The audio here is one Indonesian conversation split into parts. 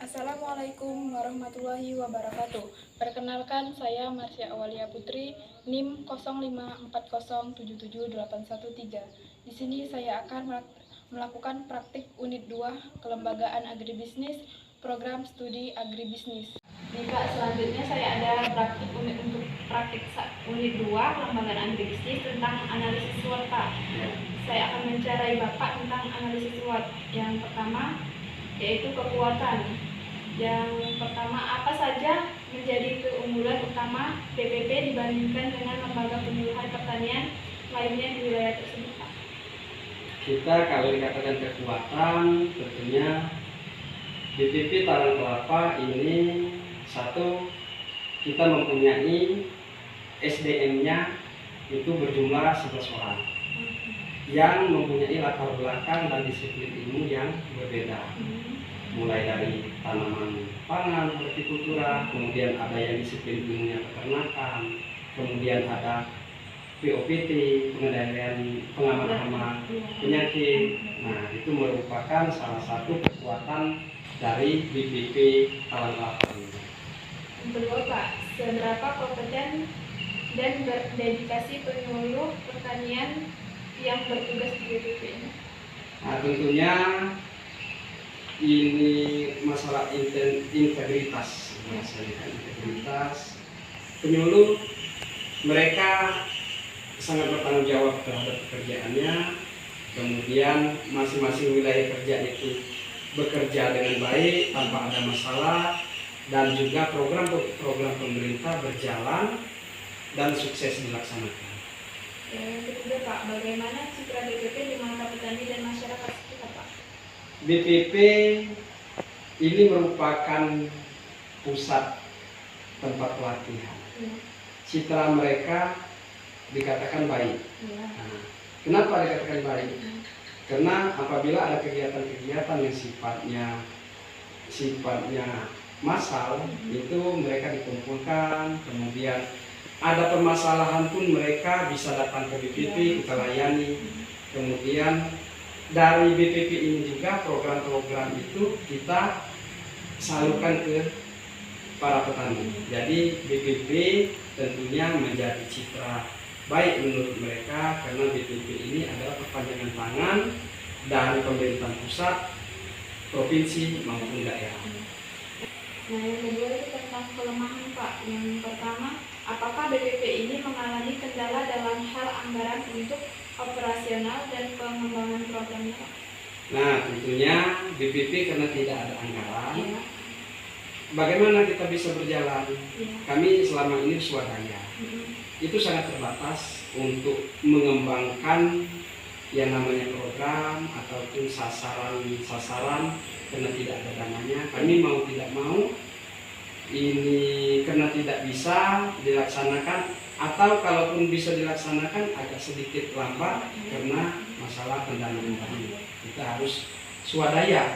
Assalamualaikum warahmatullahi wabarakatuh. Perkenalkan, saya Marsya Awalia Putri, NIM 0540778113. Di sini saya akan melakukan praktik unit 2 Kelembagaan Agribisnis, program studi Agribisnis. Nih Pak, selanjutnya saya ada praktik unit 2 Kelembagaan Agribisnis tentang analisis SWOT, Pak. Saya akan mencarai Bapak tentang analisis SWOT. Yang pertama yaitu kekuatan. Yang pertama, apa saja menjadi keunggulan utama BPP dibandingkan dengan lembaga penyuluhan pertanian lainnya di wilayah tersebut, Pak? Kita kalau dikatakan kekuatan, tentunya BPP Talang Kelapa ini satu, kita mempunyai SDM-nya itu berjumlah 11 orang yang mempunyai latar belakang dan disiplin ilmu yang berbeda. Mulai dari tanaman pangan, hortikultura, kemudian ada yang disiplin ilmunya peternakan, kemudian ada POPT, pengendalian pengaman penyakit. Nah, itu merupakan salah satu kekuatan dari BPP Talang Kelapa ini. Yang kedua, Pak, seberapa kompeten dan berdedikasi penyuluh pertanian yang bertugas di BPP ini? Nah, tentunya ini masalah integritas, integritas penyuluh. Mereka sangat bertanggung jawab terhadap pekerjaannya, kemudian masing-masing wilayah kerja itu bekerja dengan baik tanpa ada masalah, dan juga program-program pemerintah berjalan dan sukses dilaksanakan. Yang ketiga, Pak, bagaimana citra BPP di mata petani dan masyarakat sekitar, Pak? BPP ini merupakan pusat tempat pelatihan. Citra mereka dikatakan baik. Nah, kenapa dikatakan baik? Karena apabila ada kegiatan-kegiatan yang sifatnya massal, itu mereka dikumpulkan, kemudian ada permasalahan pun mereka bisa datang ke BPP, kita layani. Kemudian dari BPP ini juga program-program itu kita salurkan ke para petani. Jadi BPP tentunya menjadi citra baik menurut mereka, karena BPP ini adalah perpanjangan tangan dari pemerintahan pusat, provinsi maupun daerah. Nah, yang kedua itu tentang kelemahan, Pak. Yang pertama, apakah BPP ini mengalami kendala dalam hal anggaran untuk operasional dan pengembangan programnya, Pak? Nah, tentunya BPP karena tidak ada anggaran, bagaimana kita bisa berjalan? Kami selama ini swadaya. Itu sangat terbatas untuk mengembangkan yang namanya program ataupun sasaran karena tidak ada dananya. Kami mau tidak mau ini karena tidak bisa dilaksanakan, atau kalaupun bisa dilaksanakan agak sedikit lambat karena masalah pendanaan tadi. Kita harus swadaya.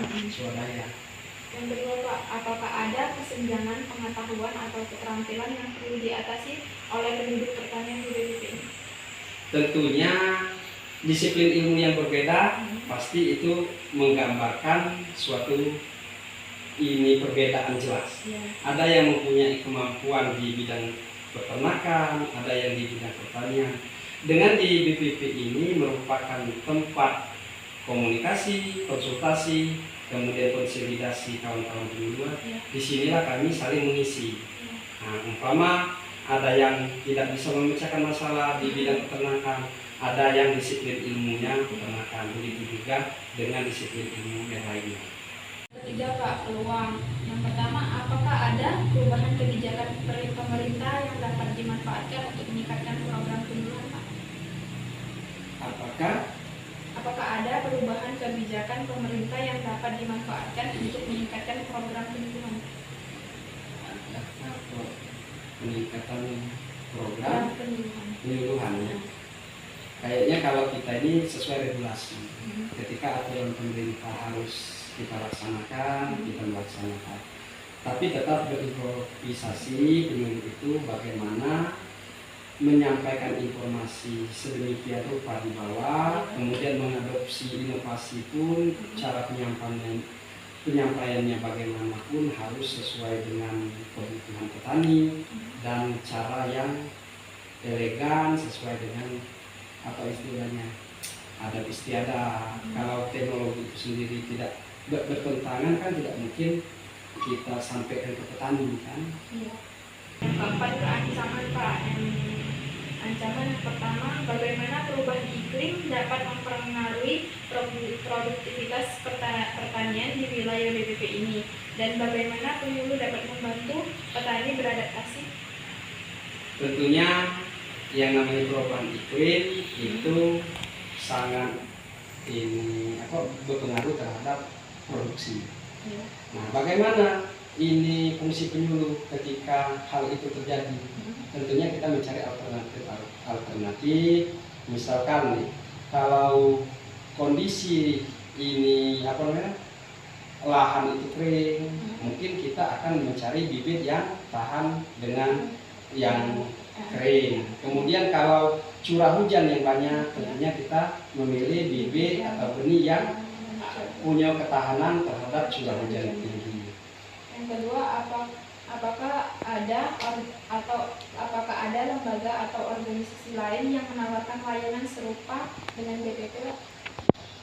Yang kedua, Pak, apakah ada kesenjangan pengetahuan atau keterampilan yang perlu diatasi oleh penduduk pertanian di BPP ini? Tentunya disiplin ilmu yang berbeda pasti itu menggambarkan suatu ini perbedaan jelas. Ada yang mempunyai kemampuan di bidang peternakan, ada yang di bidang pertanian. Dengan di BPP ini merupakan tempat komunikasi, konsultasi, kemudian konsolidasi kawan-kawan penyuluh. Disinilah kami saling mengisi. Nah, umpama ada yang tidak bisa memecahkan masalah di bidang peternakan, ada yang disiplin ilmunya peternakan, begitu juga dengan disiplin ilmu yang lainnya. Ketiga, Pak, peluang. Yang pertama, apakah ada perubahan kebijakan pemerintah yang dapat dimanfaatkan untuk meningkatkan program penyuluhan, Pak? Apakah ada perubahan kebijakan pemerintah yang dapat dimanfaatkan untuk meningkatkan program penyuluhan? Peningkatan program penyuluhan. Kayaknya kalau kita ini sesuai regulasi. Ketika aturan pemerintah harus kita laksanakan, kita melaksanakan. Tapi tetap berimprovisasi penyuluh itu bagaimana menyampaikan informasi sedemikian rupa di bawah, kemudian mengadopsi inovasi pun cara penyampaiannya bagaimanapun pun harus sesuai dengan kebutuhan petani dan cara yang elegan sesuai dengan apa istilahnya adat istiadat. Kalau teknologi itu sendiri tidak bertentangan kan tidak mungkin kita sampaikan ke petani kan. Iya. Yang keempat ke ancaman Pak. Ancaman yang pertama, bagaimana perubahan iklim dapat mempengaruhi produktivitas pertanian di wilayah BPP ini, dan bagaimana penyuluh dapat membantu petani beradaptasi. Tentunya yang namanya perubahan iklim itu sangat berpengaruh terhadap produksi. Ya. Nah, bagaimana ini fungsi penyuluh ketika hal itu terjadi? Tentunya kita mencari alternatif. Misalkan nih, kalau kondisi ini lahan itu kering, mungkin kita akan mencari bibit yang tahan dengan yang kering. Kemudian kalau curah hujan yang banyak, tentunya kita memilih bibit atau benih yang punya ketahanan terhadap curah hujan yang tinggi. Yang kedua, apakah ada lembaga atau organisasi lain yang menawarkan layanan serupa dengan BPP?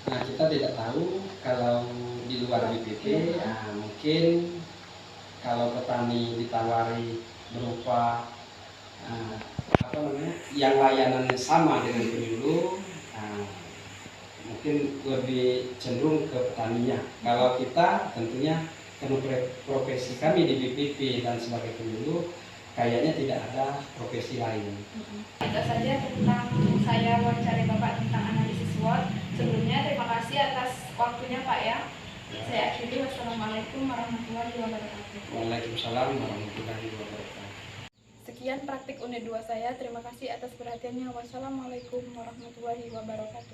Nah, kita tidak tahu kalau di luar BPP. Mungkin kalau petani ditawari berupa yang layanannya sama dengan penyuluh, mungkin lebih cenderung ke petaninya. Kalau kita tentunya karena profesi kami di BPP dan sebagai penyuluh, kayaknya tidak ada profesi lain. Itu saja tentang saya wawancara Bapak tentang analisis SWOT. Sebelumnya terima kasih atas waktunya Pak ya. Saya akhiri, wassalamualaikum warahmatullahi wabarakatuh. Waalaikumsalam warahmatullahi wabarakatuh. Sekian praktik unit 2 saya. Terima kasih atas perhatiannya. Wassalamualaikum warahmatullahi wabarakatuh.